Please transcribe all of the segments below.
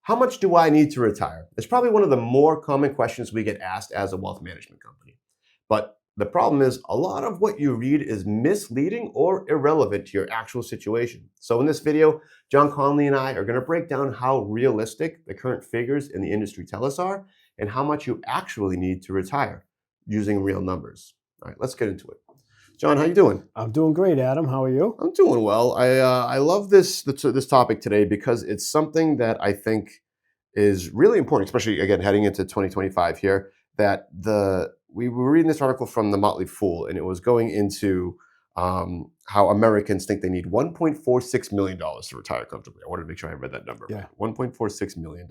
How much do I need to retire? It's probably one of the more common questions we get asked as a wealth management company. But the problem is a lot of what you read is misleading or irrelevant to your actual situation. So in this video, John Conley and I are going to break down how realistic the current figures in the industry tell us are and how much you actually need to retire using real numbers. All right, let's get into it. John, how you doing? I'm doing great, Adam. How are you? I'm doing well. I love this topic today because it's something that I think is really important, especially again heading into 2025 here. That we were reading this article from the Motley Fool, and it was going into how Americans think they need $1.46 million to retire comfortably. I wanted to make sure I read that number. Yeah. $1.46 million.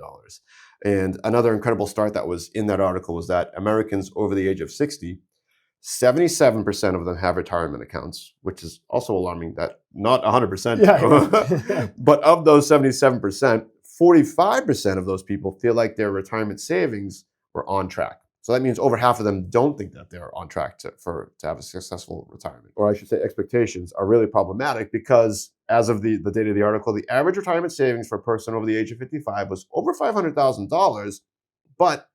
And another incredible start that was in that article was that Americans over the age of 60, 77% of them have retirement accounts, which is also alarming that not 100%. Yeah. But of those 77%, 45% of those people feel like their retirement savings were on track. So that means over half of them don't think that they're on track to have a successful retirement. Or I should say expectations are really problematic because as of the date of the article, the average retirement savings for a person over the age of 55 was over $500,000, but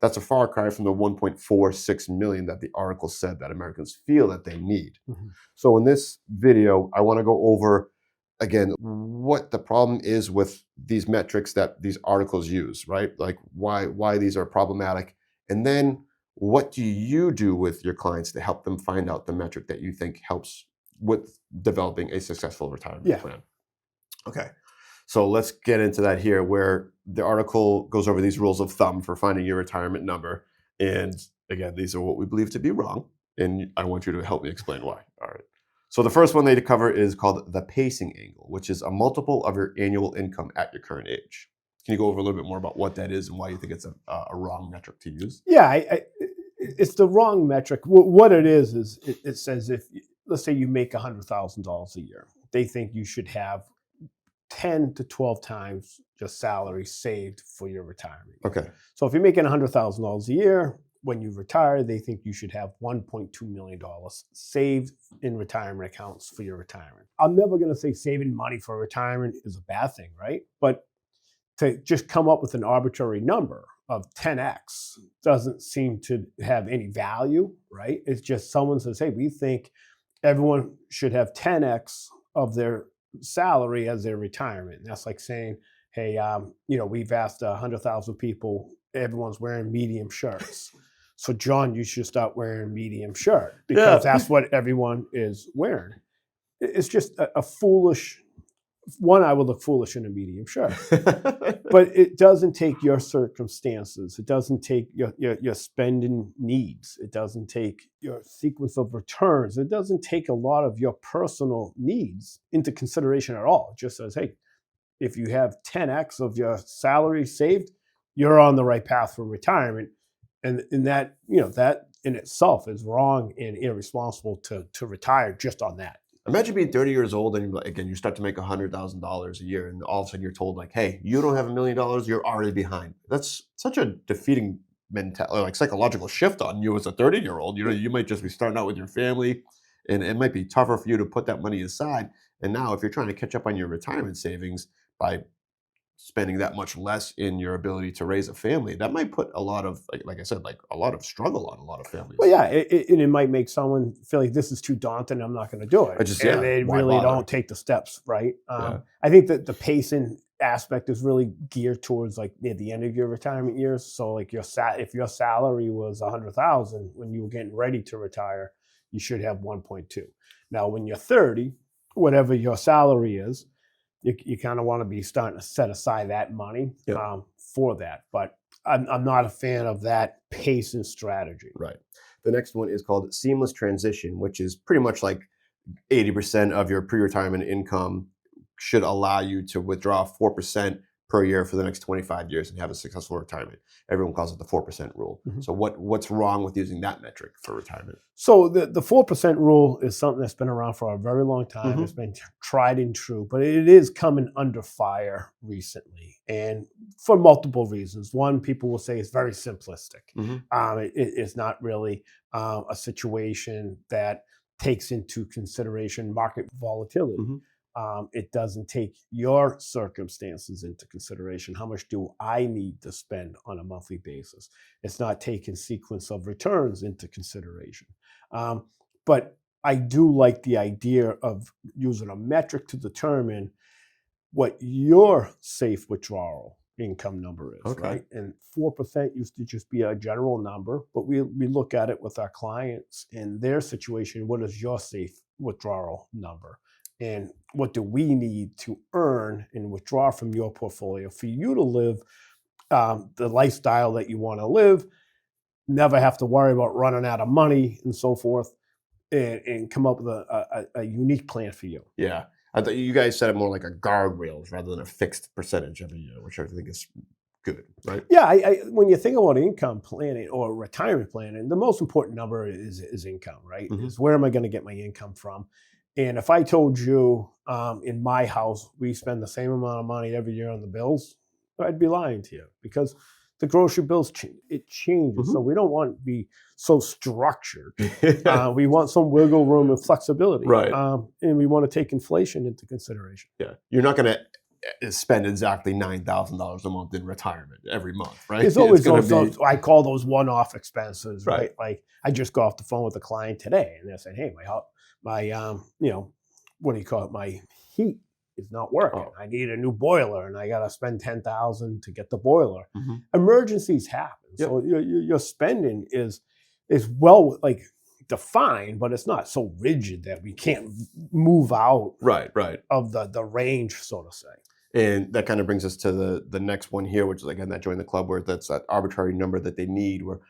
that's a far cry from the 1.46 million that the article said that Americans feel that they need. Mhm. So in this video, I want to go over, again, what the problem is with these metrics that these articles use, right? Like why these are problematic. And then what do you do with your clients to help them find out the metric that you think helps with developing a successful retirement plan? Okay. So let's get into that here, where the article goes over these rules of thumb for finding your retirement number. And again, these are what we believe to be wrong. And I want you to help me explain why. All right. So the first one they cover is called the pacing angle, which is a multiple of your annual income at your current age. Can you go over a little bit more about what that is and why you think it's a wrong metric to use? Yeah, it's the wrong metric. What it is it says if, let's say you make $100,000 a year, they think you should have 10 to 12 times your salary saved for your retirement. Okay. So if you're making $100,000 a year, when you retire, they think you should have $1.2 million saved in retirement accounts for your retirement. I'm never going to say saving money for retirement is a bad thing, right? But to just come up with an arbitrary number of 10x doesn't seem to have any value, right? It's just someone says, hey, we think everyone should have 10x of their salary as their retirement. And that's like saying, hey, we've asked 100,000 people, everyone's wearing medium shirts. So John, you should start wearing a medium shirt because that's what everyone is wearing. It's just a foolish, one, I would look foolish in a medium shirt, but it doesn't take your circumstances. It doesn't take your spending needs. It doesn't take your sequence of returns. It doesn't take a lot of your personal needs into consideration at all. It just says, hey, if you have 10x of your salary saved, you're on the right path for retirement. And that, that in itself is wrong and irresponsible to retire just on that. Imagine being 30 years old and again, you start to make $100,000 a year and all of a sudden you're told like, hey, you don't have $1 million, you're already behind. That's such a defeating mentality, like psychological shift on you as a 30-year-old. You might just be starting out with your family and it might be tougher for you to put that money aside. And now if you're trying to catch up on your retirement savings by spending that much less in your ability to raise a family, that might put a lot of, like I said, like a lot of struggle on a lot of families. Well, yeah, it might make someone feel like this is too daunting, I'm not going to do it. And they really don't take the steps, right? I think that the pacing aspect is really geared towards like near the end of your retirement years. So like if your salary was $100,000 when you were getting ready to retire, you should have 1.2. Now, when you're 30, whatever your salary is, you kind of want to be starting to set aside that money for that. But I'm not a fan of that pacing strategy. Right. The next one is called seamless transition, which is pretty much like 80% of your pre-retirement income should allow you to withdraw 4% per year for the next 25 years and have a successful retirement. Everyone calls it the 4% rule. Mm-hmm. So what's wrong with using that metric for retirement? So the 4% rule is something that's been around for a very long time. Mm-hmm. It's been tried and true, but it is coming under fire recently, and for multiple reasons. One, people will say it's very simplistic. Mm-hmm. It's not really a situation that takes into consideration market volatility. Mm-hmm. It doesn't take your circumstances into consideration. How much do I need to spend on a monthly basis? It's not taking sequence of returns into consideration. But I do like the idea of using a metric to determine what your safe withdrawal income number is, Okay. right? And 4% used to just be a general number, but we look at it with our clients in their situation. What is your safe withdrawal number? And what do we need to earn and withdraw from your portfolio for you to live the lifestyle that you want to live, never have to worry about running out of money and so forth, and come up with a unique plan for you. Yeah. I thought you guys said it more like a guardrails rather than a fixed percentage every year, which I think is good, right? Yeah, when you think about income planning or retirement planning, the most important number is income, right? Mhm. Is where am I going to get my income from? And if I told you in my house we spend the same amount of money every year on the bills, I'd be lying to you because the grocery bills it changes. So Mhm. we don't want to be so structured. We want some wiggle room and flexibility, Right. and we want to take inflation into consideration. Yeah. You're not going to spend exactly $9,000 a month in retirement every month, right? There's always gonna those, I call those one-off expenses, Right. right? Like I just got off the phone with a client today, and they're saying, "Hey, what do you call it? My heat is not working. Oh. I need a new boiler, and I got to spend 10,000 to get the boiler." Mhm. Emergencies happen, Yep. so your spending is well like defined, but it's not so rigid that we can't move out Right. of the range, so to say. And that kind of brings us to the next one here, which is again that join the club where that's that arbitrary number that they need, where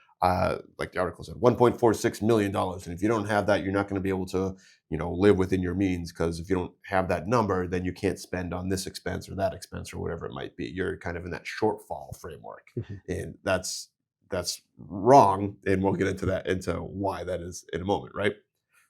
like the article said, $1.46 million, and if you don't have that, you're not going to be able to live within your means, because if you don't have that number, then you can't spend on this expense or that expense or whatever it might be. You're kind of in that shortfall framework, Mhm. and that's wrong, and we'll get into why that is in a moment, right?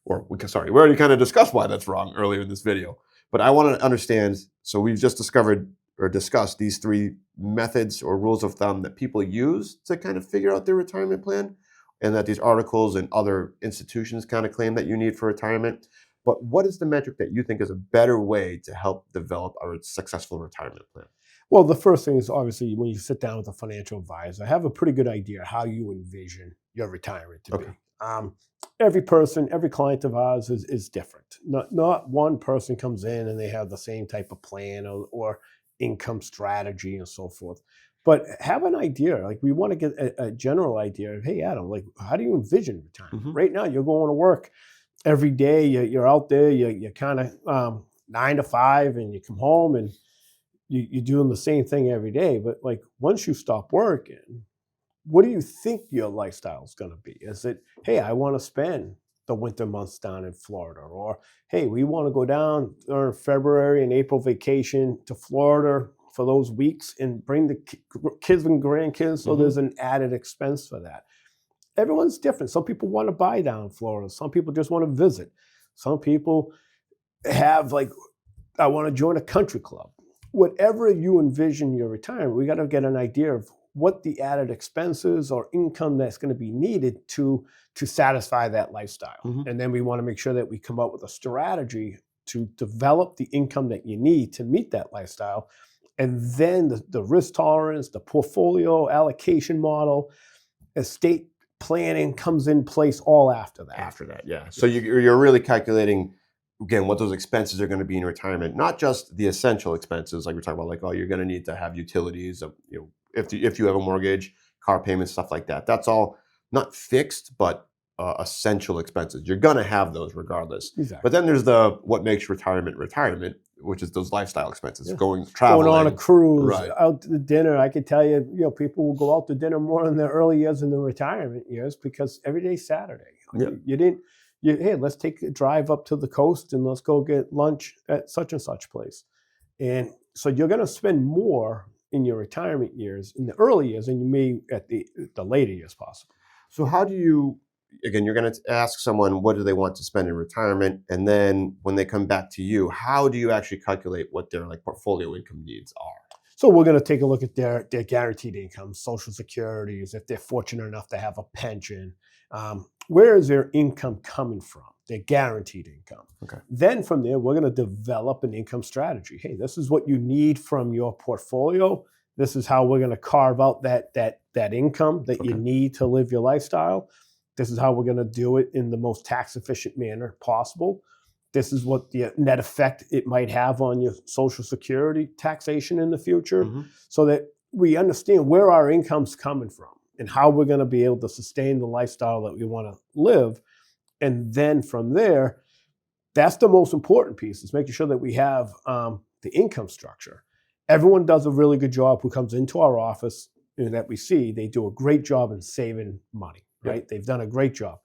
We already kind of discussed why that's wrong earlier in this video. But I want to understand, so we've just discovered or discussed these three methods or rules of thumb that people use to kind of figure out their retirement plan, and that these articles and other institutions kind of claim that you need for retirement. But what is the metric that you think is a better way to help develop a successful retirement plan? Well, the first thing is obviously when you sit down with a financial advisor, have a pretty good idea how you envision your retirement to Okay. be. Every person, every client of ours is different. Not one person comes in and they have the same type of plan or income strategy and so forth. But have an idea. Like we want to get a general idea of, hey, Adam, like how do you envision retirement? Mhm. Right now, you're going to work every day. You're out there. You're kind of 9 to 5, and you come home and you're doing the same thing every day. But like once you stop working, what do you think your lifestyle is going to be? Is it, hey, I want to spend the winter months down in Florida, or hey, we want to go down during February and April vacation to Florida for those weeks and bring the kids and grandkids, so Mhm. there's an added expense for that. Everyone's different. Some people want to buy down in Florida. Some people just want to visit. Some people have like, I want to join a country club. Whatever you envision your retirement, we got to get an idea of what the added expenses or income that's going to be needed to satisfy that lifestyle. Mhm. And then we want to make sure that we come up with a strategy to develop the income that you need to meet that lifestyle. And then the risk tolerance, the portfolio allocation model, estate planning comes in place all after that. After that, yeah. So you're really calculating again what those expenses are going to be in retirement, not just the essential expenses like we're talking about, like, oh, you're going to need to have utilities, if you have a mortgage, car payments, stuff like that. That's all not fixed, but essential expenses. You're going to have those regardless. Exactly. But then there's the what makes retirement, which is those lifestyle expenses, Yeah. going traveling, on a cruise, right? out to dinner. I could tell you, people will go out to dinner more in their early years than the retirement years because every day's Saturday. Yeah. Hey, let's take a drive up to the coast and let's go get lunch at such and such place. And so you're going to spend more in your retirement years, in the early years, than you may at the later years possible. So how do you, again, you're going to ask someone what do they want to spend in retirement, and then when they come back to you, how do you actually calculate what their like portfolio income needs are? So we're going to take a look at their guaranteed income, Social Securities, if they're fortunate enough to have a pension. Where is their income coming from? They're guaranteed income. Okay. Then from there, we're going to develop an income strategy. Hey, this is what you need from your portfolio. This is how we're going to carve out that income that you Okay. need to live your lifestyle. This is how we're going to do it in the most tax efficient manner possible. This is what the net effect it might have on your Social Security taxation in the future, Hmm. so that we understand where our income's coming from and how we're going to be able to sustain the lifestyle that we want to live. And then from there, that's the most important piece, is making sure that we have the income structure. Everyone does a really good job who comes into our office that we see. They do a great job in saving money, right? Yep. They've done a great job.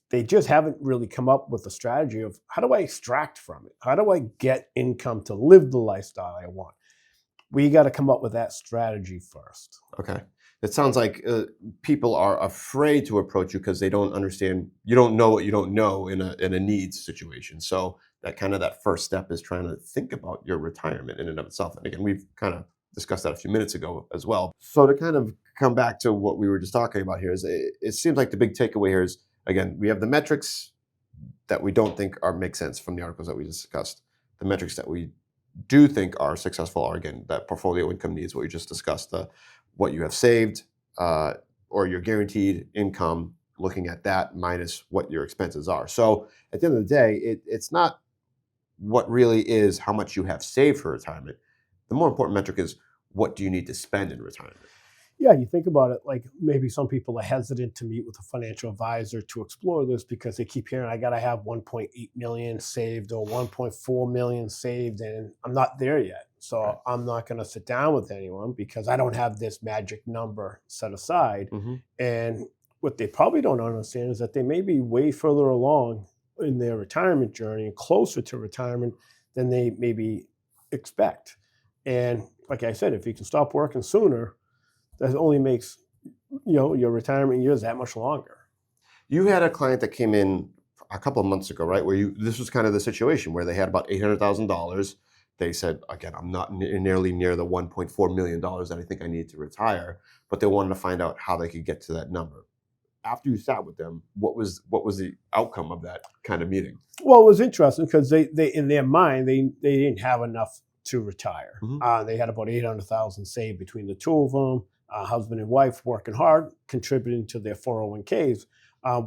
They just haven't really come up with a strategy of, how do I extract from it? How do I get income to live the lifestyle I want? We got to come up with that strategy first. Okay. It sounds like people are afraid to approach you because they don't understand. You don't know what you don't know in a needs situation. So that first step is trying to think about your retirement in and of itself. And again, we've kind of discussed that a few minutes ago as well. So to kind of come back to what we were just talking about here, is it seems like the big takeaway here is, again, we have the metrics that we don't think make sense from the articles that we discussed. The metrics that we do think are successful are, again, that portfolio income needs, what we just discussed, what you have saved, or your guaranteed income, looking at that minus what your expenses are. So at the end of the day, it's not what really is how much you have saved for retirement. The more important metric is, what do you need to spend in retirement? Yeah, you think about it, like maybe some people are hesitant to meet with a financial advisor to explore this because they keep hearing, I got to have 1.8 million saved or 1.4 million saved, and I'm not there yet. So Right. I'm not going to sit down with anyone because I don't have this magic number set aside. Mm-hmm. And what they probably don't understand is that they may be way further along in their retirement journey and closer to retirement than they maybe expect. And like I said, if you can stop working sooner, that only makes your retirement years that much longer. You had a client that came in a couple of months ago, right? This was kind of the situation where they had about $800,000. They said, again, I'm not nearly near the $1.4 million that I think I need to retire, but they wanted to find out how they could get to that number. After you sat with them, what was the outcome of that kind of meeting? Well, it was interesting because they in their mind they didn't have enough to retire. Hmm. They had about 800,000 saved between the two of them, husband and wife working hard, contributing to their 401ks.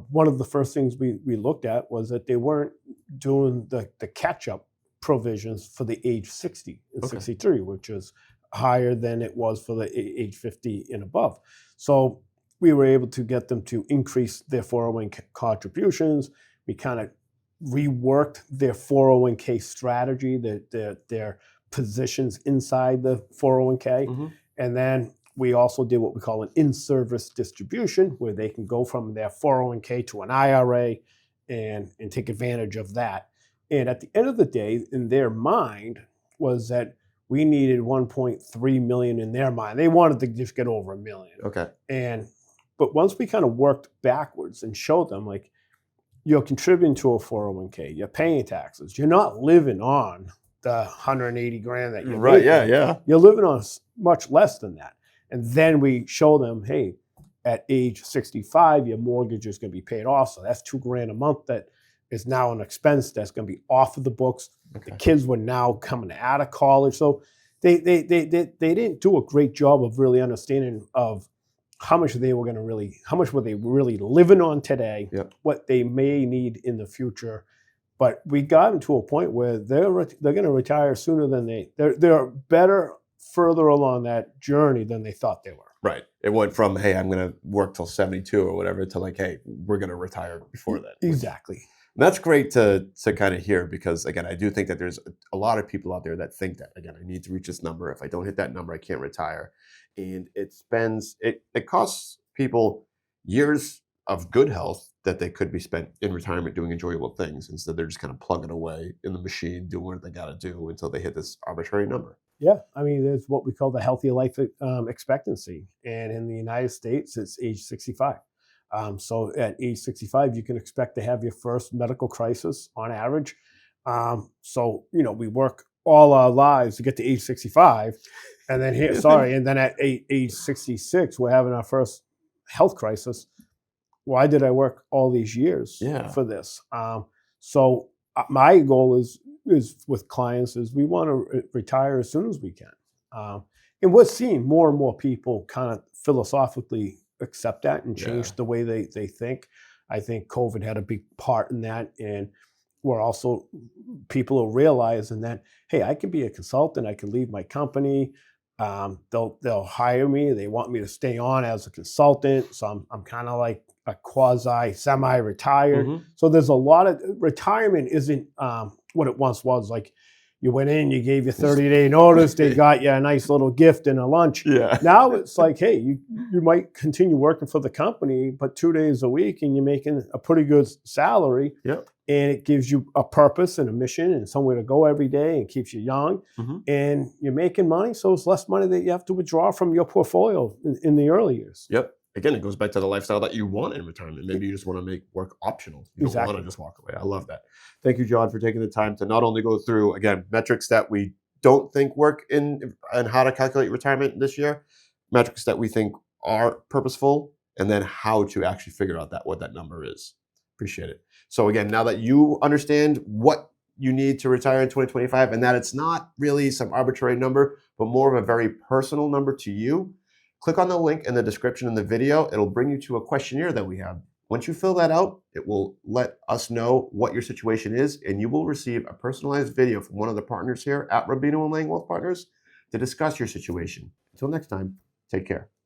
One of the first things we looked at was that they weren't doing the catch up provisions for the age 60 and Okay. 63, which is higher than it was for the age 50 and above. So we were able to get them to increase their 401k contributions. We kind of reworked their 401k strategy, their positions inside the 401k. Hmm. And then we also did what we call an in-service distribution, where they can go from their 401k to an IRA and take advantage of that. And at the end of the day, in their mind, was that we needed 1.3 million in their mind. They wanted to just get over a million. Okay. But once we kind of worked backwards and showed them, like, you're contributing to a 401k, you're paying taxes, you're not living on the 180 grand that you're Right. making. Yeah. You're living on much less than that. And then we show them, hey, at age 65, your mortgage is going to be paid off. So that's $2,000 a month that is now an expense that's going to be off of the books. Okay. The kids were now coming out of college. So they didn't do a great job of really understanding of how much were they really living on today, Yep. what they may need in the future. But we got them to a point where they're going to retire sooner than they're better further along that journey than they thought they were. Right. It went from, hey, I'm going to work till 72 or whatever, to like, hey, we're going to retire before that. Exactly. That's great to kind of hear, because again, I do think that there's a lot of people out there that think that, again, I need to reach this number. If I don't hit that number, I can't retire. And it costs people years of good health that they could be spent in retirement doing enjoyable things. Instead, they're just kind of plugging away in the machine, doing what they got to do until they hit this arbitrary number. Yeah, I mean, there's what we call the healthy life expectancy, and in the United States, it's age 65. So at age 65, you can expect to have your first medical crisis on average. So we work all our lives to get to age 65, and then and then at age 66, we're having our first health crisis. Why did I work all these years Yeah. for this? So my goal is with clients is we want to retire as soon as we can. And we're seeing more and more people kind of philosophically accept that and Yeah. change the way they think. I think COVID had a big part in that. And we're also people are realizing that, hey, I can be a consultant, I can leave my company. They'll hire me. They want me to stay on as a consultant. So I'm kind of like a quasi semi-retired. Hmm. So there's a lot of retirement isn't what it once was. Like you went in, you gave your 30-day notice, they got you a nice little gift and a lunch. Yeah. Now it's like, hey, you might continue working for the company, but 2 days a week and you're making a pretty good salary. Yep. And it gives you a purpose and a mission and somewhere to go every day and keeps you young. Hmm. And you're making money, so it's less money that you have to withdraw from your portfolio in the early years. Yep. Again, it goes back to the lifestyle that you want in retirement. Maybe you just want to make work optional. You don't want Exactly. to just walk away. I love that. Thank you, John, for taking the time to not only go through, again, metrics that we don't think work in and how to calculate retirement this year, metrics that we think are purposeful, and then how to actually figure out what that number is. Appreciate it. So again, now that you understand what you need to retire in 2025 and that it's not really some arbitrary number, but more of a very personal number to you, click on the link in the description in the video. It'll bring you to a questionnaire that we have. Once you fill that out, it will let us know what your situation is, and you will receive a personalized video from one of the partners here at Rubino and Lang Wealth Partners to discuss your situation. Until next time, take care.